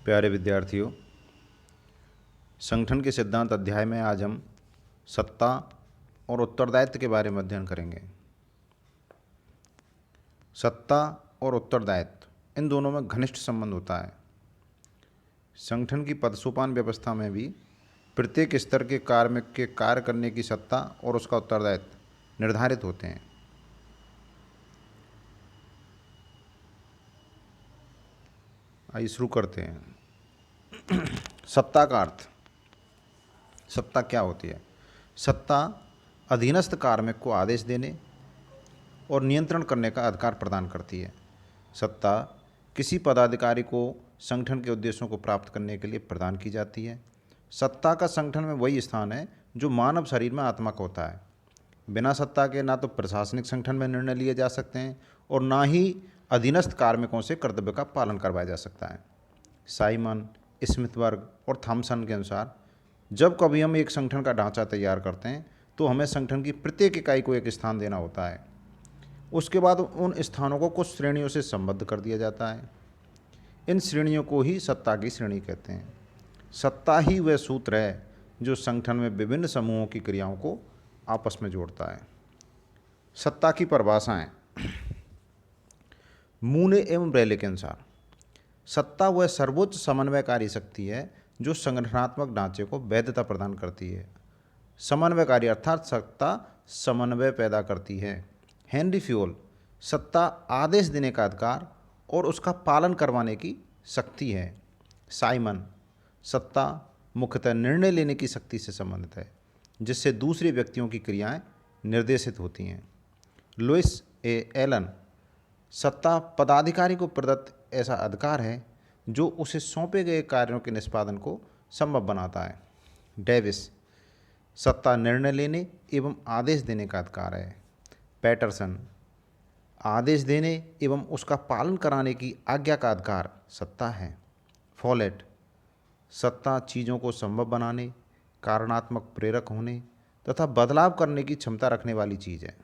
प्यारे विद्यार्थियों, संगठन के सिद्धांत अध्याय में आज हम सत्ता और उत्तरदायित्व के बारे में अध्ययन करेंगे। सत्ता और उत्तरदायित्व इन दोनों में घनिष्ठ संबंध होता है। संगठन की पदसोपान व्यवस्था में भी प्रत्येक स्तर के कार्मिक के कार्य करने की सत्ता और उसका उत्तरदायित्व निर्धारित होते हैं। आइए शुरू करते हैं। सत्ता का अर्थ। सत्ता क्या होती है? सत्ता अधीनस्थ कार्मिक को आदेश देने और नियंत्रण करने का अधिकार प्रदान करती है। सत्ता किसी पदाधिकारी को संगठन के उद्देश्यों को प्राप्त करने के लिए प्रदान की जाती है। सत्ता का संगठन में वही स्थान है जो मानव शरीर में आत्मा का होता है। बिना सत्ता के ना तो प्रशासनिक संगठन में निर्णय लिए जा सकते हैं और ना ही अधीनस्थ कार्मिकों से कर्तव्य का पालन करवाया जा सकता है। साइमन, स्मिथबर्ग और थॉमसन के अनुसार जब कभी हम एक संगठन का ढांचा तैयार करते हैं तो हमें संगठन की प्रत्येक इकाई को एक स्थान देना होता है। उसके बाद उन स्थानों को कुछ श्रेणियों से संबद्ध कर दिया जाता है। इन श्रेणियों को ही सत्ता की श्रेणी कहते हैं। सत्ता ही वह सूत्र है जो संगठन में विभिन्न समूहों की क्रियाओं को आपस में जोड़ता है। सत्ता की परिभाषाएं। मूने एवं ब्रेले के अनुसार सत्ता वह सर्वोच्च समन्वयकारी शक्ति है जो संगठनात्मक ढांचे को वैधता प्रदान करती है। समन्वयकारी अर्थात सत्ता समन्वय पैदा करती है। हेनरी फ्यूल, सत्ता आदेश देने का अधिकार और उसका पालन करवाने की शक्ति है। साइमन, सत्ता मुख्यतः निर्णय लेने की शक्ति से संबंधित है जिससे दूसरे व्यक्तियों की क्रियाएं निर्देशित होती हैं। लुइस ए एलन, सत्ता पदाधिकारी को प्रदत्त ऐसा अधिकार है जो उसे सौंपे गए कार्यों के निष्पादन को संभव बनाता है। डेविस, सत्ता निर्णय लेने एवं आदेश देने का अधिकार है। पैटरसन, आदेश देने एवं उसका पालन कराने की आज्ञा का अधिकार सत्ता है। फॉलेट, सत्ता चीज़ों को संभव बनाने, कारणात्मक प्रेरक होने तथा बदलाव करने की क्षमता रखने वाली चीज़ है।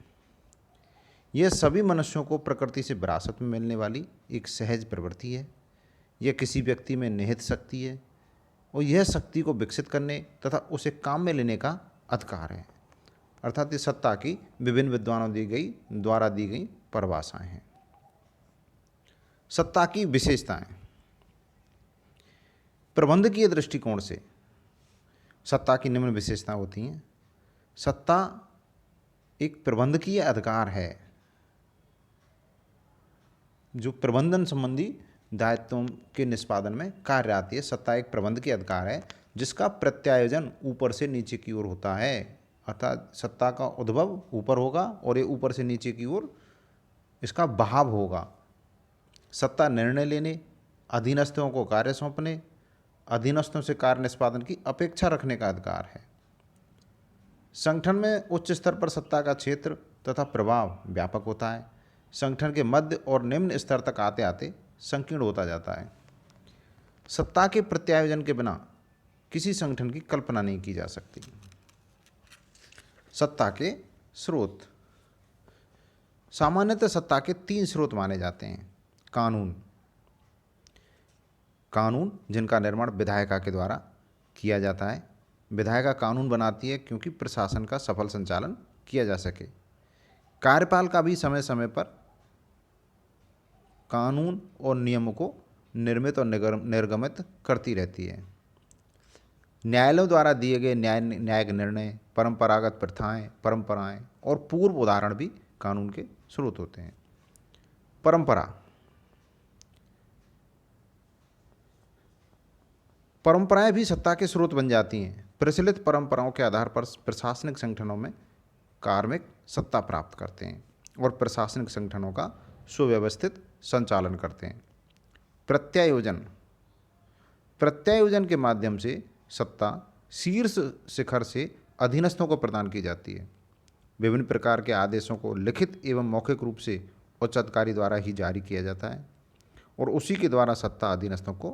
यह सभी मनुष्यों को प्रकृति से विरासत में मिलने वाली एक सहज प्रवृत्ति है। यह किसी व्यक्ति में निहित शक्ति है और यह शक्ति को विकसित करने तथा उसे काम में लेने का अधिकार है। अर्थात ये सत्ता की विभिन्न विद्वानों द्वारा दी गई परिभाषाएं हैं। सत्ता की विशेषताएं। प्रबंधकीय दृष्टिकोण से सत्ता की निम्न विशेषताएं होती हैं। सत्ता एक प्रबंधकीय अधिकार है जो प्रबंधन संबंधी दायित्वों के निष्पादन में कार्य आती है। सत्ता एक प्रबंधकीय अधिकार है जिसका प्रत्यायोजन ऊपर से नीचे की ओर होता है। अर्थात सत्ता का उद्भव ऊपर होगा और ये ऊपर से नीचे की ओर इसका बहाव होगा। सत्ता निर्णय लेने, अधीनस्थों को कार्य सौंपने, अधीनस्थों से कार्य निष्पादन की अपेक्षा रखने का अधिकार है। संगठन में उच्च स्तर पर सत्ता का क्षेत्र तथा प्रभाव व्यापक होता है। संगठन के मध्य और निम्न स्तर तक आते आते संकीर्ण होता जाता है। सत्ता के प्रत्यायोजन के बिना किसी संगठन की कल्पना नहीं की जा सकती। सत्ता के स्रोत। सामान्यतः सत्ता के 3 स्रोत माने जाते हैं। कानून जिनका निर्माण विधायिका के द्वारा किया जाता है। विधायिका कानून बनाती है क्योंकि प्रशासन का सफल संचालन किया जा सके। कार्यपालिका भी समय समय पर कानून और नियमों को निर्मित और निर्गमित करती रहती है। न्यायालयों द्वारा दिए गए न्यायिक निर्णय, परंपरागत प्रथाएं, परंपराएं और पूर्व उदाहरण भी कानून के स्रोत होते हैं। परंपराएं भी सत्ता के स्रोत बन जाती हैं। प्रचलित परंपराओं के आधार पर प्रशासनिक संगठनों में कार्मिक सत्ता प्राप्त करते हैं और प्रशासनिक संगठनों का सुव्यवस्थित संचालन करते हैं। प्रत्यायोजन के माध्यम से सत्ता शीर्ष शिखर से अधीनस्थों को प्रदान की जाती है। विभिन्न प्रकार के आदेशों को लिखित एवं मौखिक रूप से उच्च अधिकारी द्वारा ही जारी किया जाता है और उसी के द्वारा सत्ता अधीनस्थों को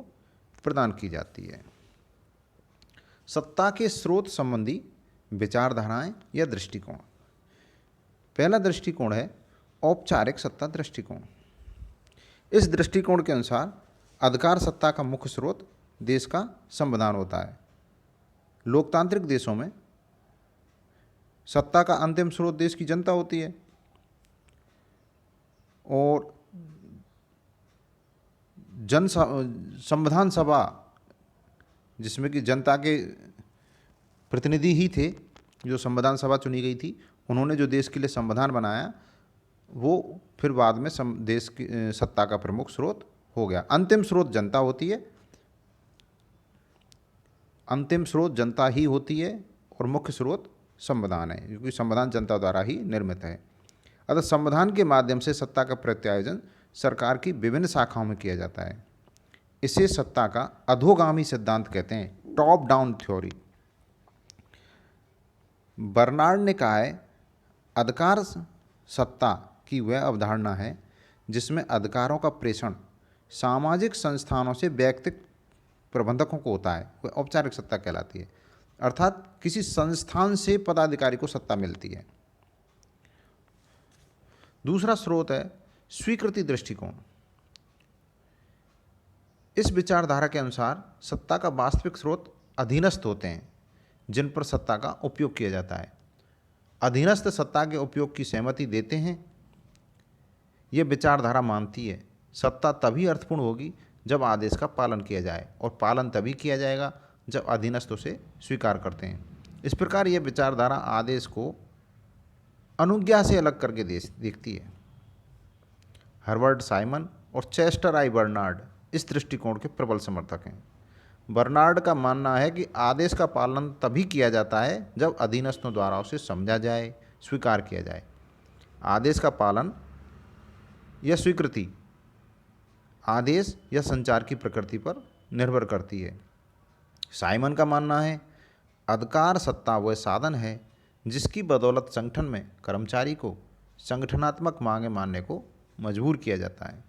प्रदान की जाती है। सत्ता के स्रोत संबंधी विचारधाराएं या दृष्टिकोण। पहला दृष्टिकोण है औपचारिक सत्ता दृष्टिकोण। इस दृष्टिकोण के अनुसार अधिकार सत्ता का मुख्य स्रोत देश का संविधान होता है। लोकतांत्रिक देशों में सत्ता का अंतिम स्रोत देश की जनता होती है और संविधान सभा, जिसमें कि जनता के प्रतिनिधि ही थे, जो संविधान सभा चुनी गई थी, उन्होंने जो देश के लिए संविधान बनाया, वो फिर बाद में देश की सत्ता का प्रमुख स्रोत हो गया। अंतिम स्रोत जनता होती है, अंतिम स्रोत जनता ही होती है और मुख्य स्रोत संविधान है, क्योंकि संविधान जनता द्वारा ही निर्मित है। अतः संविधान के माध्यम से सत्ता का प्रत्यायोजन सरकार की विभिन्न शाखाओं में किया जाता है। इसे सत्ता का अधोगामी सिद्धांत कहते हैं, टॉप डाउन थ्योरी। बर्नार्ड ने कहा है, अधिकार सत्ता की वह अवधारणा है जिसमें अधिकारों का प्रेषण सामाजिक संस्थानों से व्यक्तिगत प्रबंधकों को होता है, वह औपचारिक सत्ता कहलाती है। अर्थात किसी संस्थान से पदाधिकारी को सत्ता मिलती है। दूसरा स्रोत है स्वीकृति दृष्टिकोण। इस विचारधारा के अनुसार सत्ता का वास्तविक स्रोत अधीनस्थ होते हैं, जिन पर सत्ता का उपयोग किया जाता है। अधीनस्थ सत्ता के उपयोग की सहमति देते हैं। यह विचारधारा मानती है सत्ता तभी अर्थपूर्ण होगी जब आदेश का पालन किया जाए, और पालन तभी किया जाएगा जब अधीनस्थ उसे स्वीकार करते हैं। इस प्रकार यह विचारधारा आदेश को अनुज्ञा से अलग करके देखती है। हर्बर्ट साइमन और चेस्टर आई बर्नार्ड इस दृष्टिकोण के प्रबल समर्थक हैं। बर्नार्ड का मानना है कि आदेश का पालन तभी किया जाता है जब अधीनस्थों द्वारा उसे समझा जाए, स्वीकार किया जाए। आदेश का पालन या स्वीकृति आदेश या संचार की प्रकृति पर निर्भर करती है। साइमन का मानना है, अधिकार सत्ता वह साधन है जिसकी बदौलत संगठन में कर्मचारी को संगठनात्मक मांगें मानने को मजबूर किया जाता है।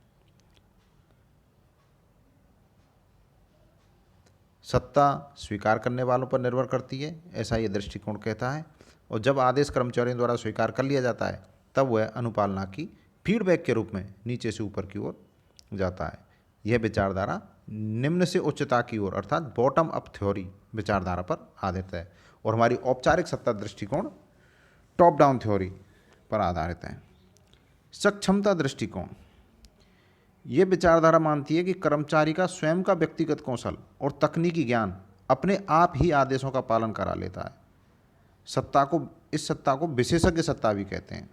सत्ता स्वीकार करने वालों पर निर्भर करती है, ऐसा ये दृष्टिकोण कहता है। और जब आदेश कर्मचारियों द्वारा स्वीकार कर लिया जाता है, तब वह अनुपालना की फीडबैक के रूप में नीचे से ऊपर की ओर जाता है। यह विचारधारा निम्न से उच्चता की ओर अर्थात बॉटम अप थ्योरी विचारधारा पर आधारित है, और हमारी औपचारिक सत्ता दृष्टिकोण टॉप डाउन थ्योरी पर आधारित है। सक्षमता दृष्टिकोण, ये विचारधारा मानती है कि कर्मचारी का स्वयं का व्यक्तिगत कौशल और तकनीकी ज्ञान अपने आप ही आदेशों का पालन करा लेता है। इस सत्ता को विशेषज्ञ सत्ता भी कहते हैं।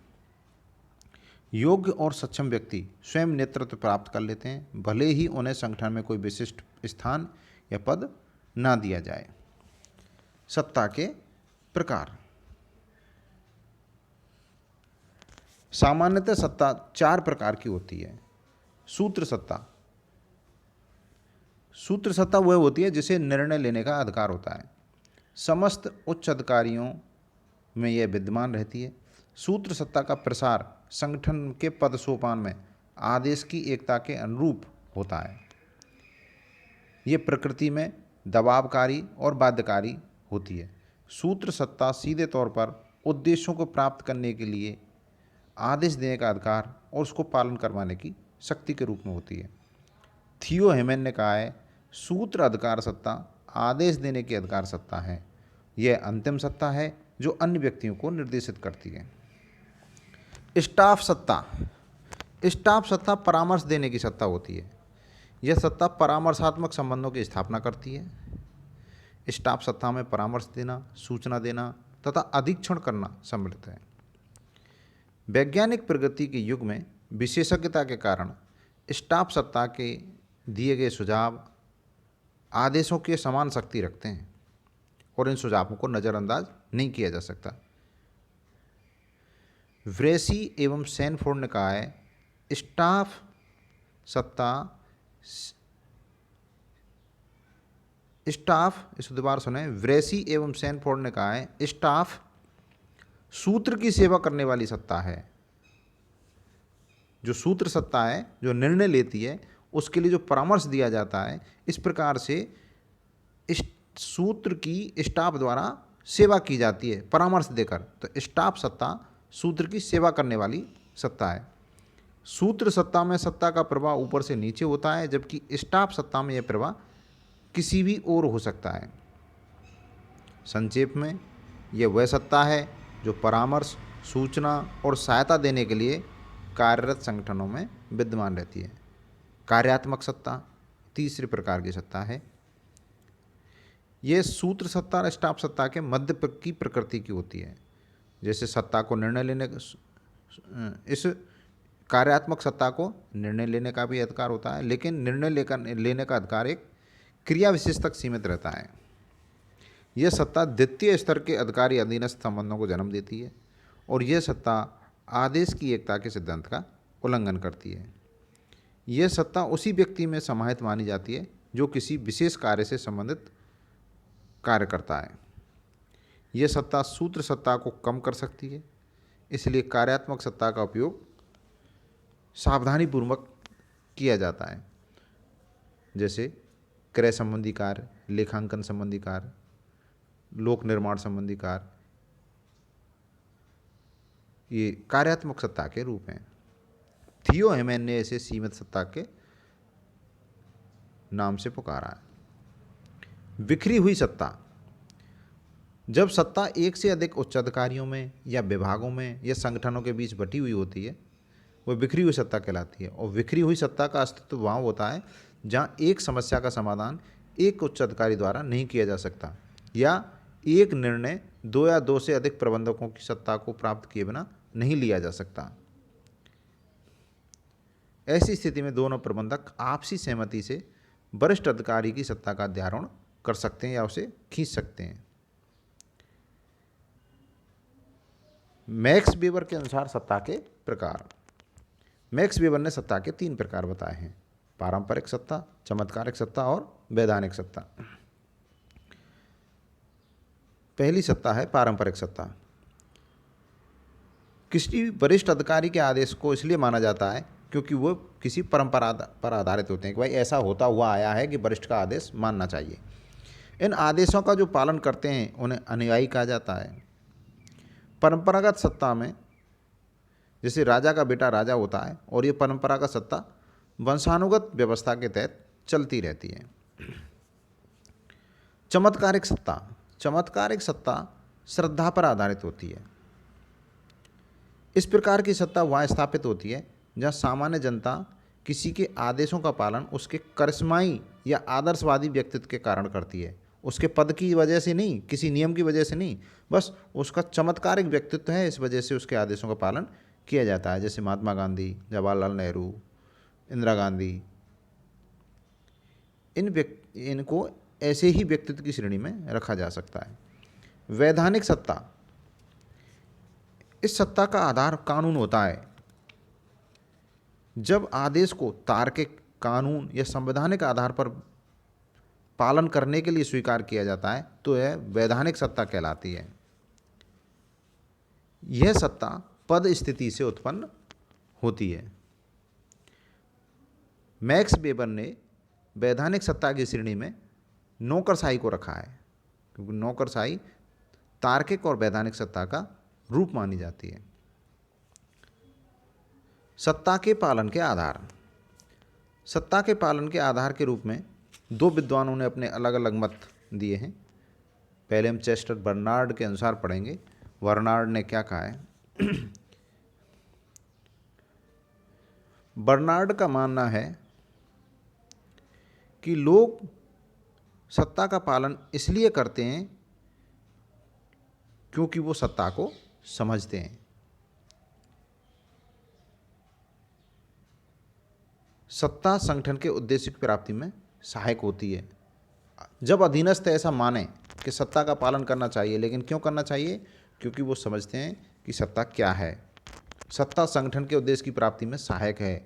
योग्य और सक्षम व्यक्ति स्वयं नेतृत्व प्राप्त कर लेते हैं, भले ही उन्हें संगठन में कोई विशिष्ट स्थान या पद ना दिया जाए। सत्ता के प्रकार, सामान्यतः सत्ता 4 प्रकार की होती है। सूत्र सत्ता, सूत्र सत्ता वह होती है जिसे निर्णय लेने का अधिकार होता है। समस्त उच्च अधिकारियों में यह विद्यमान रहती है। सूत्र सत्ता का प्रसार संगठन के पद सोपान में आदेश की एकता के अनुरूप होता है। ये प्रकृति में दबावकारी और बाध्यकारी होती है। सूत्र सत्ता सीधे तौर पर उद्देश्यों को प्राप्त करने के लिए आदेश देने का अधिकार और उसको पालन करवाने की शक्ति के रूप में होती है। थियो हेमन ने कहा है, सूत्र अधिकार सत्ता आदेश देने की अधिकार सत्ता है। यह अंतिम सत्ता है जो अन्य व्यक्तियों को निर्देशित करती है। स्टाफ सत्ता, स्टाफ सत्ता परामर्श देने की सत्ता होती है। यह सत्ता परामर्शात्मक संबंधों की स्थापना करती है। स्टाफ सत्ता में परामर्श देना, सूचना देना तथा अधीक्षण करना सम्मिलित है। वैज्ञानिक प्रगति के युग में विशेषज्ञता के कारण स्टाफ सत्ता के दिए गए सुझाव आदेशों के समान शक्ति रखते हैं और इन सुझावों को नज़रअंदाज नहीं किया जा सकता। व्रेसी एवं सैनफोर्ड ने कहा है, स्टाफ सत्ता इस दोबारा सुने, व्रेसी एवं सैनफोर्ड ने कहा है, स्टाफ सूत्र की सेवा करने वाली सत्ता है। जो सूत्र सत्ता है, जो निर्णय लेती है, उसके लिए जो परामर्श दिया जाता है, इस प्रकार से इस सूत्र की स्टाफ द्वारा सेवा की जाती है परामर्श देकर। तो स्टाफ सत्ता सूत्र की सेवा करने वाली सत्ता है। सूत्र सत्ता में सत्ता का प्रवाह ऊपर से नीचे होता है, जबकि स्टाफ सत्ता में यह प्रवाह किसी भी और हो सकता है। संक्षेप में, यह वह सत्ता है जो परामर्श, सूचना और सहायता देने के लिए कार्यरत संगठनों में विद्यमान रहती है। कार्यात्मक सत्ता तीसरे प्रकार की सत्ता है। यह सूत्र सत्ता और स्टाफ सत्ता के मध्य की प्रकृति की होती है। जैसे सत्ता को निर्णय लेने इस कार्यात्मक सत्ता को निर्णय लेने का भी अधिकार होता है, लेकिन निर्णय लेने का अधिकार एक क्रिया विशेष तक सीमित रहता है। यह सत्ता द्वितीय स्तर के अधिकारी अधीनस्थ संबंधों को जन्म देती है और यह सत्ता आदेश की एकता के सिद्धांत का उल्लंघन करती है। यह सत्ता उसी व्यक्ति में समाहित मानी जाती है जो किसी विशेष कार्य से संबंधित कार्य करता है। यह सत्ता सूत्र सत्ता को कम कर सकती है, इसलिए कार्यात्मक सत्ता का उपयोग सावधानीपूर्वक किया जाता है। जैसे क्रय संबंधी कार्य, लेखांकन संबंधी कार्य, लोक निर्माण संबंधी कार्य, ये कार्यात्मक सत्ता के रूप हैं। थियो हेमैन ने इसे सीमित सत्ता के नाम से पुकारा है। बिखरी हुई सत्ता, जब सत्ता एक से अधिक उच्च अधिकारियों में या विभागों में या संगठनों के बीच बटी हुई होती है, वह बिखरी हुई सत्ता कहलाती है। और बिखरी हुई सत्ता का अस्तित्व वहाँ होता है जहाँ एक समस्या का समाधान एक उच्च अधिकारी द्वारा नहीं किया जा सकता, या एक निर्णय दो या दो से अधिक प्रबंधकों की सत्ता को प्राप्त किए बिना नहीं लिया जा सकता। ऐसी स्थिति में दोनों प्रबंधक आपसी सहमति से वरिष्ठ अधिकारी की सत्ता का अध्यारोहण कर सकते हैं या उसे खींच सकते हैं। मैक्स वेबर के अनुसार सत्ता के प्रकार। मैक्स वेबर ने सत्ता के 3 प्रकार बताए हैं: पारंपरिक सत्ता, चमत्कारिक सत्ता और वैधानिक सत्ता। पहली सत्ता है पारंपरिक सत्ता। किसी वरिष्ठ अधिकारी के आदेश को इसलिए माना जाता है क्योंकि वो किसी परंपरा पर आधारित होते हैं कि भाई ऐसा होता हुआ आया है कि वरिष्ठ का आदेश मानना चाहिए। इन आदेशों का जो पालन करते हैं उन्हें अनुयायी कहा जाता है। परंपरागत सत्ता में जैसे राजा का बेटा राजा होता है और ये परंपरागत सत्ता वंशानुगत व्यवस्था के तहत चलती रहती है। चमत्कारिक सत्ता, चमत्कारिक सत्ता श्रद्धा पर आधारित होती है। इस प्रकार की सत्ता वहाँ स्थापित होती है जहाँ सामान्य जनता किसी के आदेशों का पालन उसके करिश्माई या आदर्शवादी व्यक्तित्व के कारण करती है, उसके पद की वजह से नहीं, किसी नियम की वजह से नहीं, बस उसका चमत्कारिक व्यक्तित्व है, इस वजह से उसके आदेशों का पालन किया जाता है। जैसे महात्मा गांधी, जवाहरलाल नेहरू, इंदिरा गांधी, इनको ऐसे ही व्यक्तित्व की श्रेणी में रखा जा सकता है। वैधानिक सत्ता, इस सत्ता का आधार कानून होता है। जब आदेश को तार्किक, कानून या संवैधानिक आधार पर पालन करने के लिए स्वीकार किया जाता है तो यह वैधानिक सत्ता कहलाती है। यह सत्ता पद स्थिति से उत्पन्न होती है। मैक्स वेबर ने वैधानिक सत्ता की श्रेणी में नौकरशाही को रखा है, क्योंकि नौकरशाही तार्किक और वैधानिक सत्ता का रूप मानी जाती है। सत्ता के पालन के आधार, सत्ता के पालन के आधार के रूप में 2 विद्वानों ने अपने अलग अलग मत दिए हैं। पहले हम चेस्टर बर्नार्ड के अनुसार पढ़ेंगे। बर्नार्ड ने क्या कहा है? बर्नार्ड का मानना है कि लोग सत्ता का पालन इसलिए करते हैं क्योंकि वो सत्ता को समझते हैं। सत्ता संगठन के उद्देश्य की प्राप्ति में सहायक होती है। जब अधीनस्थ ऐसा माने कि सत्ता का पालन करना चाहिए, लेकिन क्यों करना चाहिए? क्योंकि वो समझते हैं कि सत्ता क्या है, सत्ता संगठन के उद्देश्य की प्राप्ति में सहायक है,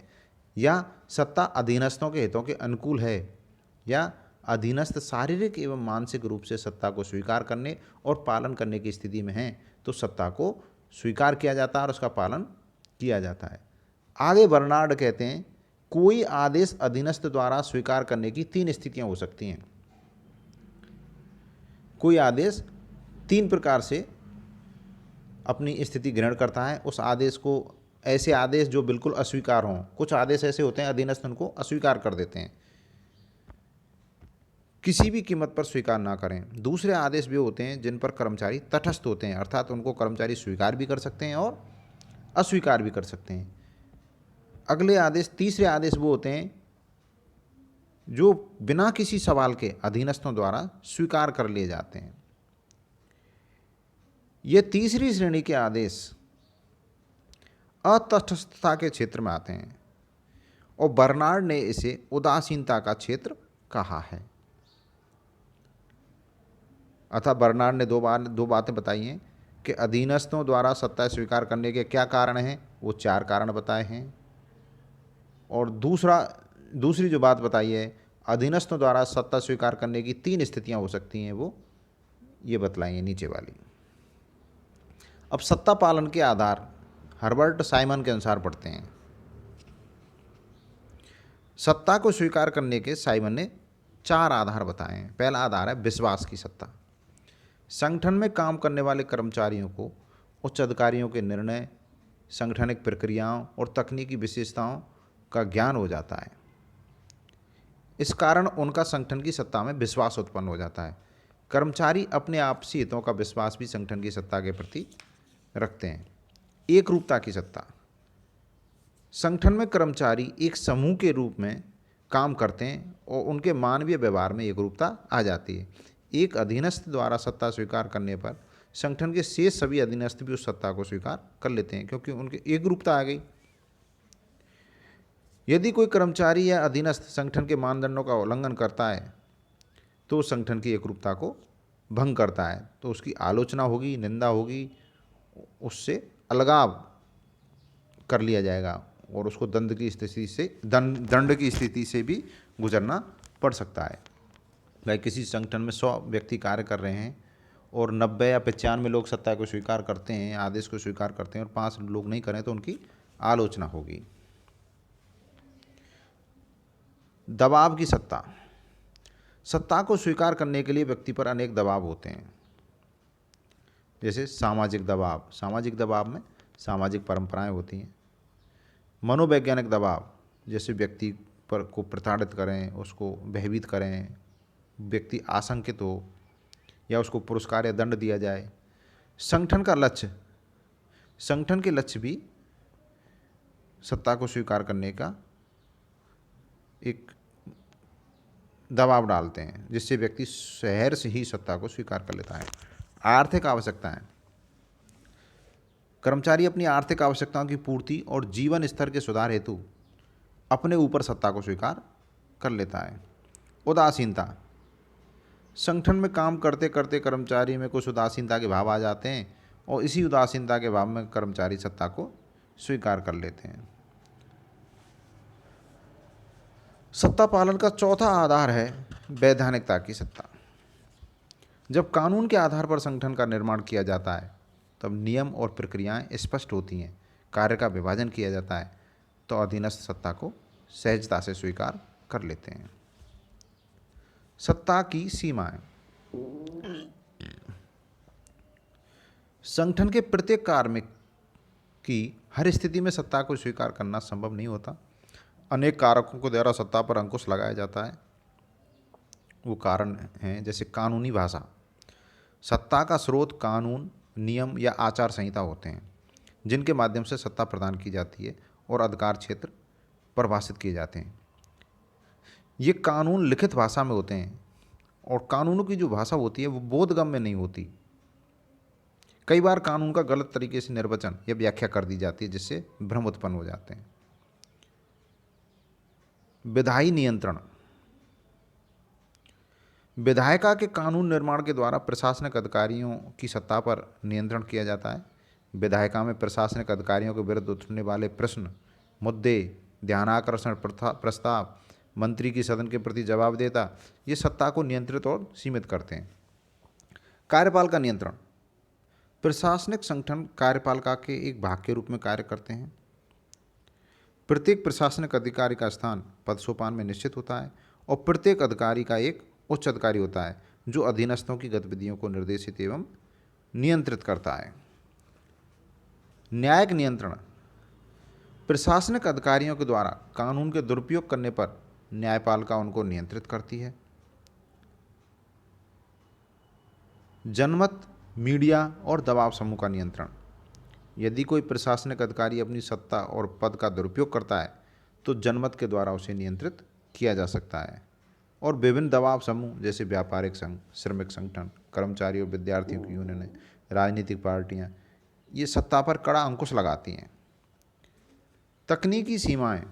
या सत्ता अधीनस्थों के हितों के अनुकूल है, या अधीनस्थ शारीरिक एवं मानसिक रूप से सत्ता को स्वीकार करने और पालन करने की स्थिति में हैं, तो सत्ता को स्वीकार किया जाता है और उसका पालन किया जाता है। आगे बर्नार्ड कहते हैं, कोई आदेश अधीनस्थ द्वारा स्वीकार करने की 3 स्थितियां हो सकती हैं। कोई आदेश 3 प्रकार से अपनी स्थिति ग्रहण करता है। उस आदेश को, ऐसे आदेश जो बिल्कुल अस्वीकार हों, कुछ आदेश ऐसे होते हैं अधीनस्थ उनको अस्वीकार कर देते हैं। किसी भी कीमत पर स्वीकार ना करें। दूसरे आदेश भी होते हैं जिन पर कर्मचारी तटस्थ होते हैं, अर्थात उनको कर्मचारी स्वीकार भी कर सकते हैं और अस्वीकार भी कर सकते हैं। अगले आदेश, तीसरे आदेश वो होते हैं जो बिना किसी सवाल के अधीनस्थों द्वारा स्वीकार कर लिए जाते हैं। ये तीसरी श्रेणी के आदेश अतटस्थता के क्षेत्र में आते हैं और बर्नार्ड ने इसे उदासीनता का क्षेत्र कहा है। अतः बर्नार्ड ने दो बातें बताई हैं कि अधीनस्थों द्वारा सत्ता स्वीकार करने के क्या कारण हैं, वो 4 कारण बताए हैं। और दूसरी जो बात बताई है, अधीनस्थों द्वारा सत्ता स्वीकार करने की 3 स्थितियां हो सकती हैं, वो ये बतलाई हैं नीचे वाली। अब सत्ता पालन के आधार हर्बर्ट साइमन के अनुसार पढ़ते हैं। सत्ता को स्वीकार करने के साइमन ने 4 आधार बताए हैं। पहला आधार है विश्वास की सत्ता। संगठन में काम करने वाले कर्मचारियों को उच्च अधिकारियों के निर्णय, संगठनिक प्रक्रियाओं और तकनीकी विशेषताओं का ज्ञान हो जाता है। इस कारण उनका संगठन की सत्ता में विश्वास उत्पन्न हो जाता है। कर्मचारी अपने आपसी हितों का विश्वास भी संगठन की सत्ता के प्रति रखते हैं। एकरूपता की सत्ता। संगठन में कर्मचारी एक समूह के रूप में काम करते हैं और उनके मानवीय व्यवहार में एकरूपता आ जाती है। एक अधीनस्थ द्वारा सत्ता स्वीकार करने पर संगठन के शेष सभी अधीनस्थ भी उस सत्ता को स्वीकार कर लेते हैं, क्योंकि उनकी एकरूपता आ गई। यदि कोई कर्मचारी या अधीनस्थ संगठन के मानदंडों का उल्लंघन करता है तो संगठन की एकरूपता को भंग करता है, तो उसकी आलोचना होगी, निंदा होगी, उससे अलगाव कर लिया जाएगा और उसको दंड की स्थिति से भी गुजरना पड़ सकता है। भाई किसी संगठन में 100 व्यक्ति कार्य कर रहे हैं और 90 या 95 लोग सत्ता को स्वीकार करते हैं, आदेश को स्वीकार करते हैं, और 5 लोग नहीं करें तो उनकी आलोचना होगी। दबाव की सत्ता। सत्ता को स्वीकार करने के लिए व्यक्ति पर अनेक दबाव होते हैं, जैसे सामाजिक दबाव। सामाजिक दबाव में सामाजिक परंपराएं होती हैं। मनोवैज्ञानिक दबाव, जैसे व्यक्ति पर को प्रताड़ित करें, उसको भयभीत करें, व्यक्ति आशंकित हो या उसको पुरस्कार या दंड दिया जाए। संगठन का लक्ष्य। संगठन के लक्ष्य भी सत्ता को स्वीकार करने का एक दबाव डालते हैं, जिससे व्यक्ति शहर से ही सत्ता को स्वीकार कर लेता है। आर्थिक आवश्यकताएं। कर्मचारी अपनी आर्थिक आवश्यकताओं की पूर्ति और जीवन स्तर के सुधार हेतु अपने ऊपर सत्ता को स्वीकार कर लेता है। उदासीनता। संगठन में काम करते करते कर्मचारी में कुछ उदासीनता के भाव आ जाते हैं और इसी उदासीनता के भाव में कर्मचारी सत्ता को स्वीकार कर लेते हैं। सत्ता पालन का चौथा आधार है वैधानिकता की सत्ता। जब कानून के आधार पर संगठन का निर्माण किया जाता है तब नियम और प्रक्रियाएं स्पष्ट होती हैं, कार्य का विभाजन किया जाता है, तो अधीनस्थ सत्ता को सहजता से स्वीकार कर लेते हैं। सत्ता की सीमाएं। संगठन के प्रत्येक कार्य की हर स्थिति में सत्ता को स्वीकार करना संभव नहीं होता। अनेक कारकों के द्वारा सत्ता पर अंकुश लगाया जाता है। वो कारण हैं जैसे कानूनी भाषा। सत्ता का स्रोत कानून, नियम या आचार संहिता होते हैं, जिनके माध्यम से सत्ता प्रदान की जाती है और अधिकार क्षेत्र परिभाषित किए जाते हैं। ये कानून लिखित भाषा में होते हैं और कानूनों की जो भाषा होती है वो बोधगम्य नहीं होती। कई बार कानून का गलत तरीके से निर्वचन या व्याख्या कर दी जाती है, जिससे भ्रम उत्पन्न हो जाते हैं। विधायी नियंत्रण। विधायिका के कानून निर्माण के द्वारा प्रशासनिक अधिकारियों की सत्ता पर नियंत्रण किया जाता है। विधायिका में प्रशासनिक अधिकारियों के विरुद्ध उठने वाले प्रश्न, मुद्दे, ध्यानाकर्षण प्रस्ताव, मंत्री की सदन के प्रति जवाबदेहिता, ये सत्ता को नियंत्रित और सीमित करते हैं। कार्यपाल का नियंत्रण। प्रशासनिक संगठन कार्यपालिका के एक भाग के रूप में कार्य करते हैं। प्रत्येक प्रशासनिक अधिकारी का स्थान पद सोपान में निश्चित होता है और प्रत्येक अधिकारी का एक उच्च अधिकारी होता है जो अधीनस्थों की गतिविधियों को निर्देशित एवं नियंत्रित करता है। न्यायिक नियंत्रण। प्रशासनिक अधिकारियों के द्वारा कानून के दुरुपयोग करने पर न्यायपालिका उनको नियंत्रित करती है। जनमत, मीडिया और दबाव समूह का नियंत्रण। यदि कोई प्रशासनिक अधिकारी अपनी सत्ता और पद का दुरुपयोग करता है तो जनमत के द्वारा उसे नियंत्रित किया जा सकता है। और विभिन्न दबाव समूह जैसे व्यापारिक संघ, श्रमिक संगठन, कर्मचारी और विद्यार्थियों की यूनियनें, राजनीतिक पार्टियां, ये सत्ता पर कड़ा अंकुश लगाती हैं। तकनीकी सीमाएं।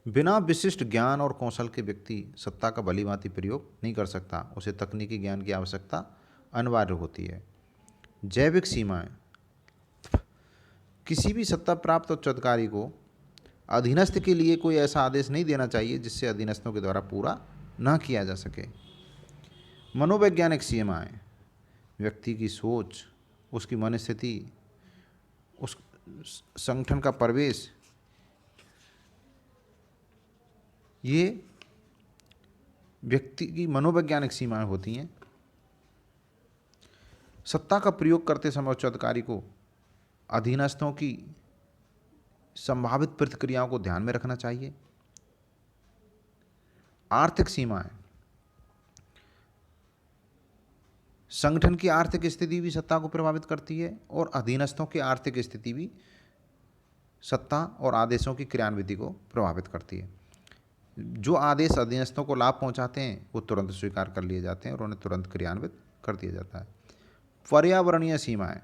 बिना विशिष्ट ज्ञान और कौशल के व्यक्ति सत्ता का भलीभांति प्रयोग नहीं कर सकता, उसे तकनीकी ज्ञान की आवश्यकता अनिवार्य होती है। जैविक सीमाएं। किसी भी सत्ता प्राप्त उच्च अधिकारी को अधीनस्थ के लिए कोई ऐसा आदेश नहीं देना चाहिए जिससे अधीनस्थों के द्वारा पूरा न किया जा सके। मनोवैज्ञानिक सीमाएं। व्यक्ति की सोच, उसकी मनस्थिति, उस संगठन का परिवेश, ये व्यक्ति की मनोवैज्ञानिक सीमाएं होती हैं। सत्ता का प्रयोग करते समय उच्च अधिकारी को अधीनस्थों की संभावित प्रतिक्रियाओं को ध्यान में रखना चाहिए। आर्थिक सीमाएं। संगठन की आर्थिक स्थिति भी सत्ता को प्रभावित करती है और अधीनस्थों की आर्थिक स्थिति भी सत्ता और आदेशों की क्रियान्विति को प्रभावित करती है। जो आदेश अधीनस्थों को लाभ पहुंचाते हैं वो तुरंत स्वीकार कर लिए जाते हैं और उन्हें तुरंत क्रियान्वित कर दिया जाता है। पर्यावरणीय सीमाएं।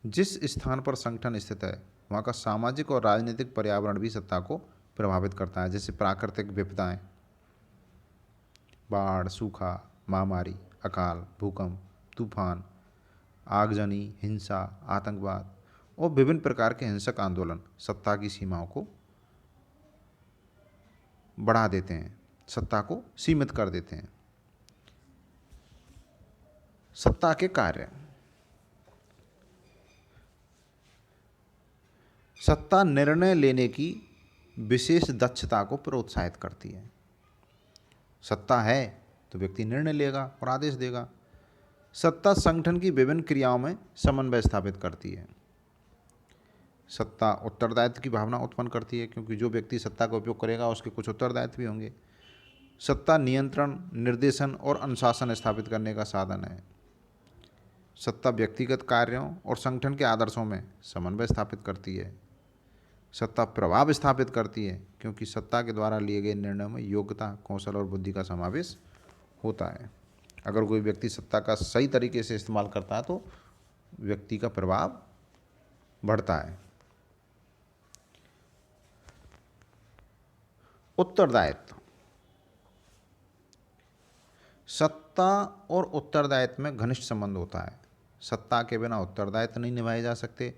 जिस स्थान पर संगठन स्थित है वहाँ का सामाजिक और राजनीतिक पर्यावरण भी सत्ता को प्रभावित करता है, जैसे प्राकृतिक विपदाएं, बाढ़, सूखा, महामारी, अकाल, भूकंप, तूफान, आगजनी, हिंसा, आतंकवाद और विभिन्न प्रकार के हिंसक आंदोलन सत्ता की सीमाओं को बढ़ा देते हैं, सत्ता को सीमित कर देते हैं। सत्ता के कार्य। सत्ता निर्णय लेने की विशेष दक्षता को प्रोत्साहित करती है। सत्ता है तो व्यक्ति निर्णय लेगा और आदेश देगा। सत्ता संगठन की विभिन्न क्रियाओं में समन्वय स्थापित करती है। सत्ता उत्तरदायित्व की भावना उत्पन्न करती है, क्योंकि जो व्यक्ति सत्ता का उपयोग करेगा उसके कुछ उत्तरदायित्व भी होंगे। सत्ता नियंत्रण, निर्देशन और अनुशासन स्थापित करने का साधन है। सत्ता व्यक्तिगत कार्यों और संगठन के आदर्शों में समन्वय स्थापित करती है। सत्ता प्रभाव स्थापित करती है, क्योंकि सत्ता के द्वारा लिए गए निर्णयों में योग्यता, कौशल और बुद्धि का समावेश होता है। अगर कोई व्यक्ति सत्ता का सही तरीके से इस्तेमाल करता है तो व्यक्ति का प्रभाव बढ़ता है। उत्तरदायित्व। सत्ता और उत्तरदायित्व में घनिष्ठ संबंध होता है। सत्ता के बिना उत्तरदायित्व नहीं निभाए जा सकते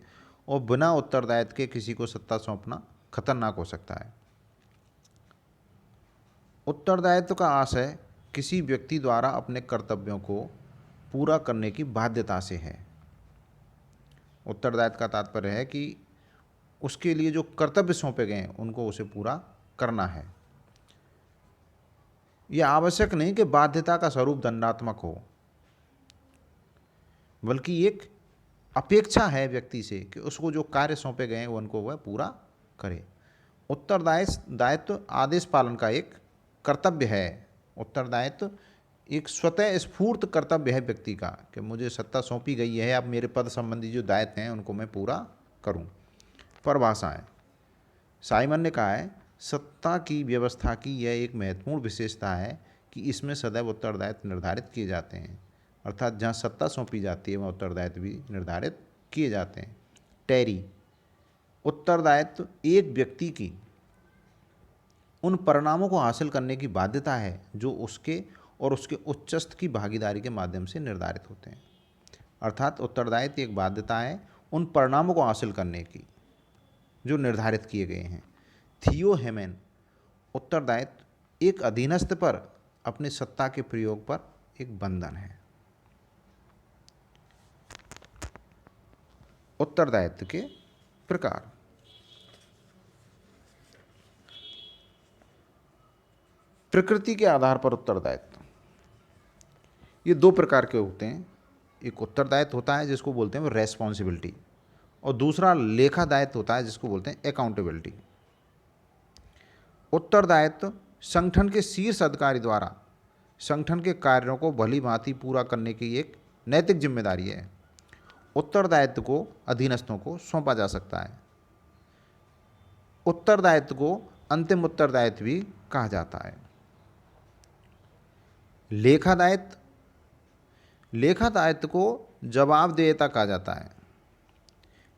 और बिना उत्तरदायित्व के किसी को सत्ता सौंपना खतरनाक हो सकता है। उत्तरदायित्व का आशय किसी व्यक्ति द्वारा अपने कर्तव्यों को पूरा करने की बाध्यता से है। उत्तरदायित्व का तात्पर्य है कि उसके लिए जो कर्तव्य सौंपे गए हैं उनको उसे पूरा करना है। यह आवश्यक नहीं कि बाध्यता का स्वरूप दंडात्मक हो, बल्कि एक अपेक्षा है व्यक्ति से कि उसको जो कार्य सौंपे गए हैं उनको वह पूरा करे। उत्तरदायित्व आदेश पालन का एक कर्तव्य है। उत्तरदायित्व एक स्वतः स्फूर्त कर्तव्य है व्यक्ति का कि मुझे सत्ता सौंपी गई है, अब मेरे पद संबंधी जो दायित्व हैं उनको मैं पूरा करूं। परिभाषाएं। साइमन ने कहा है, सत्ता की व्यवस्था की यह एक महत्वपूर्ण विशेषता है कि इसमें सदैव उत्तरदायित्व निर्धारित किए जाते हैं, अर्थात जहाँ सत्ता सौंपी जाती है वहाँ उत्तरदायित्व भी निर्धारित किए जाते हैं। टेरी। उत्तरदायित्व एक व्यक्ति की उन परिणामों को हासिल करने की बाध्यता है जो उसके और उसके उच्चस्थ की भागीदारी के माध्यम से निर्धारित होते हैं। अर्थात उत्तरदायित्व एक बाध्यता है उन परिणामों को हासिल करने की जो निर्धारित किए गए हैं। थियो हेमन। उत्तरदायित्व एक अधीनस्थ पर अपने सत्ता के प्रयोग पर एक बंधन है। उत्तरदायित्व के प्रकार। प्रकृति के आधार पर उत्तरदायित्व, ये दो प्रकार के होते हैं। एक उत्तरदायित्व होता है जिसको बोलते हैं रेस्पॉन्सिबिलिटी, और दूसरा लेखा दायित्व होता है जिसको बोलते हैं अकाउंटेबिलिटी। उत्तरदायित्व संगठन के शीर्ष अधिकारी द्वारा संगठन के कार्यों को भली भांति पूरा करने की एक नैतिक जिम्मेदारी है। उत्तरदायित्व को अधीनस्थों को सौंपा जा सकता है। उत्तरदायित्व को अंतिम उत्तरदायित्व भी कहा जाता है। लेखादायित्व, लेखादायित्व को जवाबदेहिता कहा जाता है।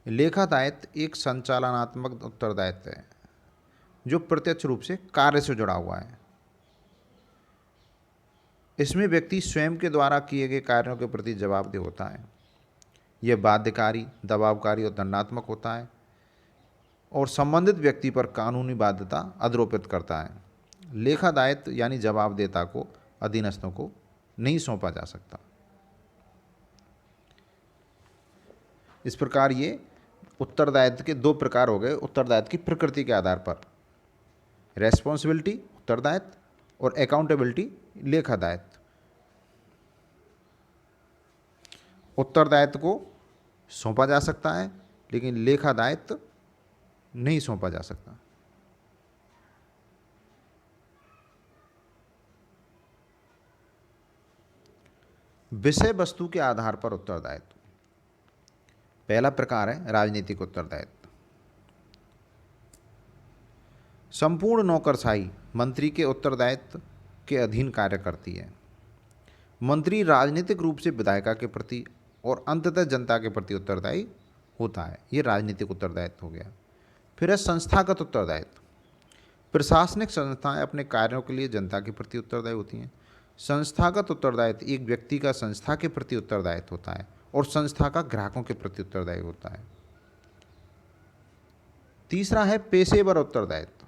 लेखादायित्व एक संचालनात्मक उत्तरदायित्व है जो प्रत्यक्ष रूप से कार्य से जुड़ा हुआ है। इसमें व्यक्ति स्वयं के द्वारा किए गए कार्यों के प्रति जवाबदेह होता है। यह बाध्यकारी, दबावकारी और दंडात्मक होता है और संबंधित व्यक्ति पर कानूनी बाध्यता आरोपित करता है। लेखादायित्व यानी जवाबदेहिता को अधीनस्थों को नहीं सौंपा जा सकता। इस प्रकार ये उत्तरदायित्व के दो प्रकार हो गए उत्तरदायित्व की प्रकृति के आधार पर। रेस्पॉन्सिबिलिटी उत्तरदायित्व और अकाउंटेबिलिटी लेखादायित्व। उत्तरदायित्व को सौंपा जा सकता है लेकिन लेखादायित्व नहीं सौंपा जा सकता। विषय वस्तु के आधार पर उत्तरदायित्व। पहला प्रकार है राजनीतिक उत्तरदायित्व। संपूर्ण नौकरशाही मंत्री के उत्तरदायित्व के अधीन कार्य करती है। मंत्री राजनीतिक रूप से विधायिका के प्रति और अंततः जनता के प्रति उत्तरदायी होता है। ये राजनीतिक उत्तरदायित्व हो गया। फिर है संस्थागत उत्तरदायित्व। प्रशासनिक संस्थाएं अपने कार्यों के लिए जनता के प्रति उत्तरदायी होती हैं। संस्थागत उत्तरदायित्व एक व्यक्ति का संस्था के प्रति उत्तरदायित्व होता है और संस्था का ग्राहकों के प्रति उत्तरदायी होता है। तीसरा है पेशेवर उत्तरदायित्व।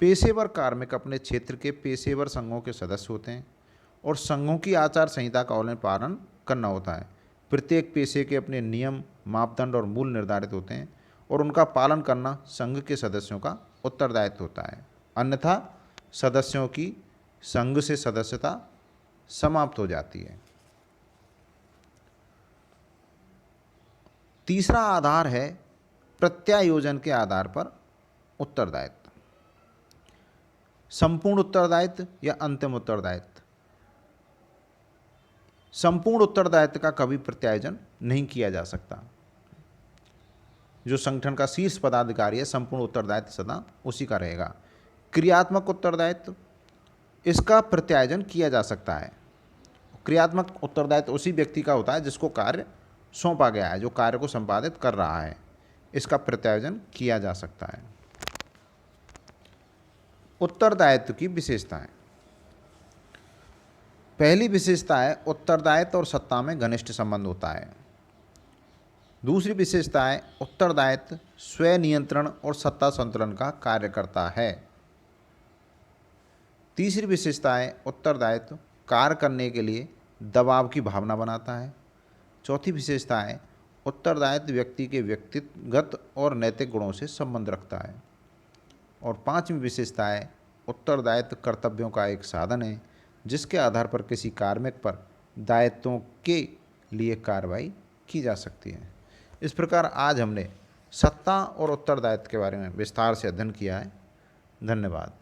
पेशेवर कार्मिक अपने क्षेत्र के पेशेवर संघों के सदस्य होते हैं और संघों की आचार संहिता का पालन करना होता है। प्रत्येक पेशे के अपने नियम, मापदंड और मूल्य निर्धारित होते हैं और उनका पालन करना संघ के सदस्यों का उत्तरदायित्व होता है, अन्यथा सदस्यों की संघ से सदस्यता समाप्त हो जाती है। तीसरा आधार है प्रत्यायोजन के आधार पर उत्तरदायित्व। संपूर्ण उत्तरदायित्व या अंतिम उत्तरदायित्व। संपूर्ण उत्तरदायित्व का कभी प्रत्यायोजन नहीं किया जा सकता। जो संगठन का शीर्ष पदाधिकारी है संपूर्ण उत्तरदायित्व सदा उसी का रहेगा। क्रियात्मक उत्तरदायित्व, इसका प्रत्यायोजन किया जा सकता है। क्रियात्मक उत्तरदायित्व उसी व्यक्ति का होता है जिसको कार्य सौंपा गया है, जो कार्य को संपादित कर रहा है, इसका प्रत्यायोजन किया जा सकता है। उत्तरदायित्व की विशेषताएं। पहली विशेषता है उत्तरदायित्व और सत्ता में घनिष्ठ संबंध होता है। दूसरी विशेषता है उत्तरदायित्व स्वनियंत्रण और सत्ता संतुलन का कार्य करता है। तीसरी विशेषता है उत्तरदायित्व कार्य करने के लिए दबाव की भावना बनाता है। चौथी विशेषता है उत्तरदायित्व व्यक्ति के व्यक्तिगत और नैतिक गुणों से संबंध रखता है। और पांचवी विशेषता है उत्तरदायित्व कर्तव्यों का एक साधन है जिसके आधार पर किसी कार्मिक पर दायित्वों के लिए कार्रवाई की जा सकती है। इस प्रकार आज हमने सत्ता और उत्तरदायित्व के बारे में विस्तार से अध्ययन किया है। धन्यवाद।